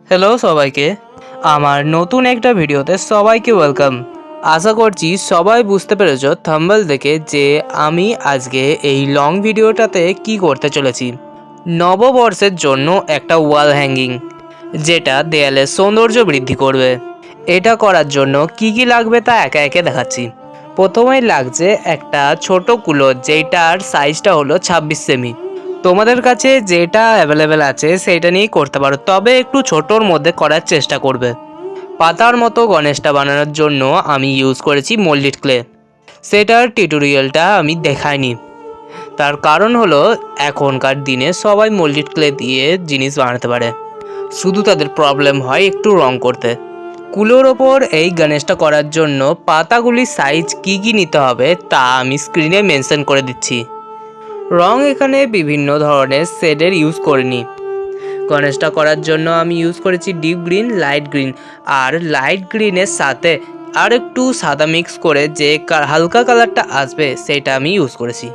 Hello সবাইকে, আমার নতুন একটা ভিডিওতে সবাইকে ওয়েলকাম। আশা করছি সবাই বুঝতে পেরেছো থাম্বনেল দেখে যে আমি আজকে এই লং ভিডিওটাতে কি করতে চলেছি। নববর্ষের জন্য একটা ওয়াল হ্যাঙ্গিং, যেটা দেয়ালের সৌন্দর্য বৃদ্ধি করবে। এটা করার জন্য কি কি লাগবে তা একে একে দেখাচ্ছি। প্রথমেই লাগছে একটা ছোট কুলো, যেটার সাইজটা হলো 26 সেমি। তোমাদের কাছে যেটা অ্যাভেলেবেল আছে সেটা নিয়েই করতে পারো, তবে একটু ছোটোর মধ্যে করার চেষ্টা করবে। পাতার মতো গণেশটা বানানোর জন্য আমি ইউজ করেছি মোল্ডেড ক্লে। সেটার টিউটোরিয়ালটা আমি দেখাইনি, তার কারণ হলো এখনকার দিনে সবাই মোল্ডেড ক্লে দিয়ে জিনিস বানাতে পারে, শুধু তাদের প্রবলেম হয় একটু রং করতে। কুলোর ওপর এই গণেশটা করার জন্য পাতাগুলির সাইজ কী কী নিতে হবে তা আমি স্ক্রিনে মেনশন করে দিচ্ছি। রং এখানে বিভিন্ন ধরনের শেডের ইউজ করিনি। গণেশটা করার জন্য আমি ইউজ করেছি ডিপ গ্রিন, লাইট গ্রিন, আর লাইট গ্রিনের সাথে আর একটু সাদা মিক্স করে যে হালকা কালারটা আসবে সেটা আমি ইউজ করেছি।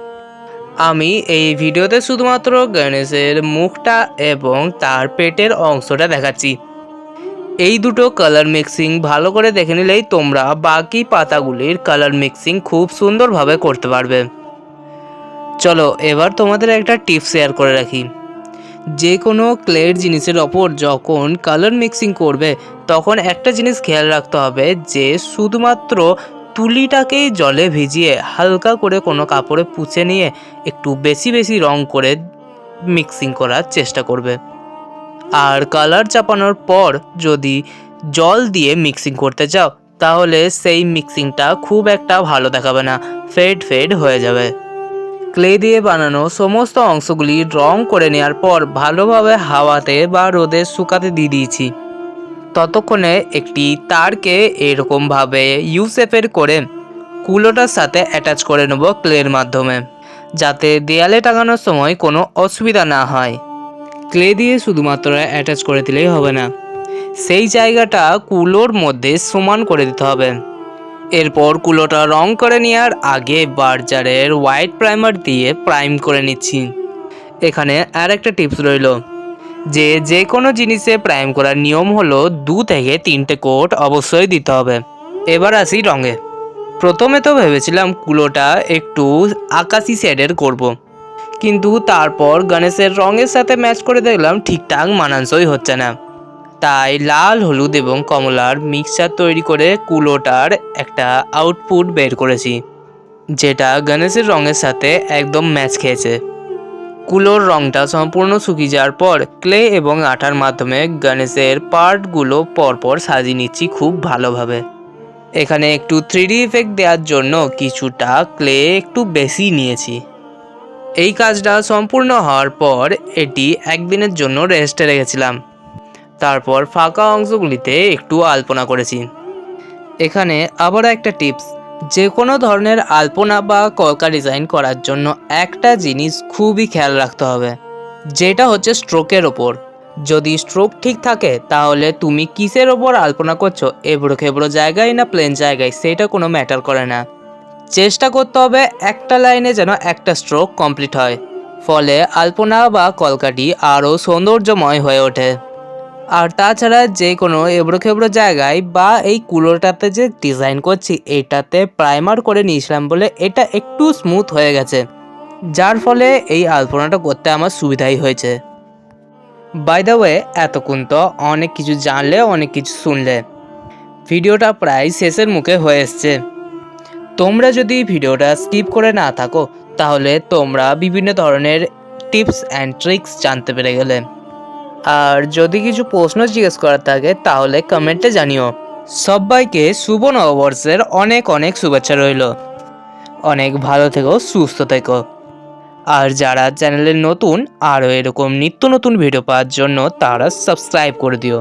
আমি এই ভিডিওতে শুধুমাত্র গণেশের মুখটা এবং তার পেটের অংশটা দেখাচ্ছি। এই দুটো কালার মিক্সিং ভালো করে দেখে নিলেই তোমরা বাকি পাতাগুলির কালার মিক্সিং খুব সুন্দরভাবে করতে পারবে। চলো এবার তোমাদের একটা টিপস শেয়ার করে রাখি। যে কোনো ক্লের জিনিসের ওপর যখন কালার মিক্সিং করবে তখন একটা জিনিস খেয়াল রাখতে হবে যে শুধুমাত্র তুলিটাকেই জলে ভিজিয়ে হালকা করে কোনো কাপড়ে পুছে নিয়ে একটু বেশি বেশি রং করে মিক্সিং করার চেষ্টা করবে। আর কালার চাপানোর পর যদি জল দিয়ে মিক্সিং করতে চাও তাহলে সেই মিক্সিংটা খুব একটা ভালো দেখাবে না, ফেড ফেড হয়ে যাবে। ক্লে দিয়ে বানানো সমস্ত অংশগুলি রং করে নেওয়ার পর ভালোভাবে হাওয়াতে বা রোদে শুকাতে দিয়ে দিয়েছি। ততক্ষণে একটি তারকে এরকমভাবে ইউ শেপের করে কুলোটার সাথে অ্যাটাচ করে নেব ক্লের মাধ্যমে, যাতে দেয়ালে টাঙানোর সময় কোনো অসুবিধা না হয়। ক্লে দিয়ে শুধুমাত্র অ্যাটাচ করে দিলেই হবে না, সেই জায়গাটা কুলোর মধ্যে সমান করে দিতে হবে। এরপর কুলোটা রং করে নেওয়ার আগে বার্জারের হোয়াইট প্রাইমার দিয়ে প্রাইম করে নিচ্ছি। এখানে আর একটা টিপস রইল যে কোনো জিনিসে প্রাইম করার নিয়ম হলো 2 থেকে 3টে কোট অবশ্যই দিতে হবে। এবার আসি রঙে। প্রথমে তো ভেবেছিলাম কুলোটা একটু আকাশি শেডের করব, কিন্তু তারপর গণেশের রঙের সাথে ম্যাচ করে দেখলাম ঠিকঠাক মানানসই হচ্ছে না। তাই লাল, হলুদ এবং কমলার মিক্সচার তৈরি করে কুলোটার একটা আউটপুট বের করেছি, যেটা গণেশের রঙের সাথে একদম ম্যাচ খেয়েছে। কুলোর রঙটা সম্পূর্ণ শুকিয়ে যাওয়ার পর ক্লে এবং আঠার মাধ্যমে গণেশের পার্টগুলো পরপর সাজিয়ে নিচ্ছি খুব ভালোভাবে। এখানে একটু 3D ইফেক্ট দেওয়ার জন্য কিছুটা ক্লে একটু বেশি নিয়েছি। এই কাজটা সম্পূর্ণ হওয়ার পর এটি একদিনের জন্য রেস্টে রেখেছিলাম। তারপর ফাঁকা অংশগুলিতে একটু আলপনা করেছি। এখানে আবার একটা টিপস, যে কোনো ধরনের আলপনা বা কলকা ডিজাইন করার জন্য একটা জিনিস খুবই খেয়াল রাখতে হবে, যেটা হচ্ছে স্ট্রোকের ওপর। যদি স্ট্রোক ঠিক থাকে তাহলে তুমি কিসের ওপর আলপনা করছো, এবড়ো খেবড়ো জায়গায় না প্লেন জায়গায়, সেটা কোনো ম্যাটার করে না। চেষ্টা করতে হবে একটা লাইনে যেন একটা স্ট্রোক কমপ্লিট হয়, ফলে আলপনা বা কলকাটি আরও সৌন্দর্যময় হয়ে ওঠে। আর তাছাড়া যে কোনো এবড়ো খেবড়ো জায়গায় বা এই কুলোটাতে যে ডিজাইন করছি এটাতে প্রাইমার করে নিয়েছিলাম বলে এটা একটু স্মুথ হয়ে গেছে, যার ফলে এই আলপনাটা করতে আমার সুবিধাই হয়েছে। বাই দ্য ওয়ে, এতক্ষণ তো অনেক কিছু জানলে, অনেক কিছু শুনলে। ভিডিওটা প্রায় শেষের মুখে হয়ে এসছে। তোমরা যদি ভিডিওটা স্কিপ করে না থাকো তাহলে তোমরা বিভিন্ন ধরনের টিপস অ্যান্ড ট্রিক্স জানতে পেরে গেলে। আর যদি কিছু প্রশ্ন জিজ্ঞেস করার থাকে তাহলে কমেন্টে জানিও। সবাইকে শুভ নববর্ষের অনেক অনেক শুভেচ্ছা রইল। অনেক ভালো থেকো, সুস্থ থেকো। আর যারা চ্যানেলে নতুন আরও এরকম নিত্য নতুন ভিডিও পাওয়ার জন্য তারা সাবস্ক্রাইব করে দিও।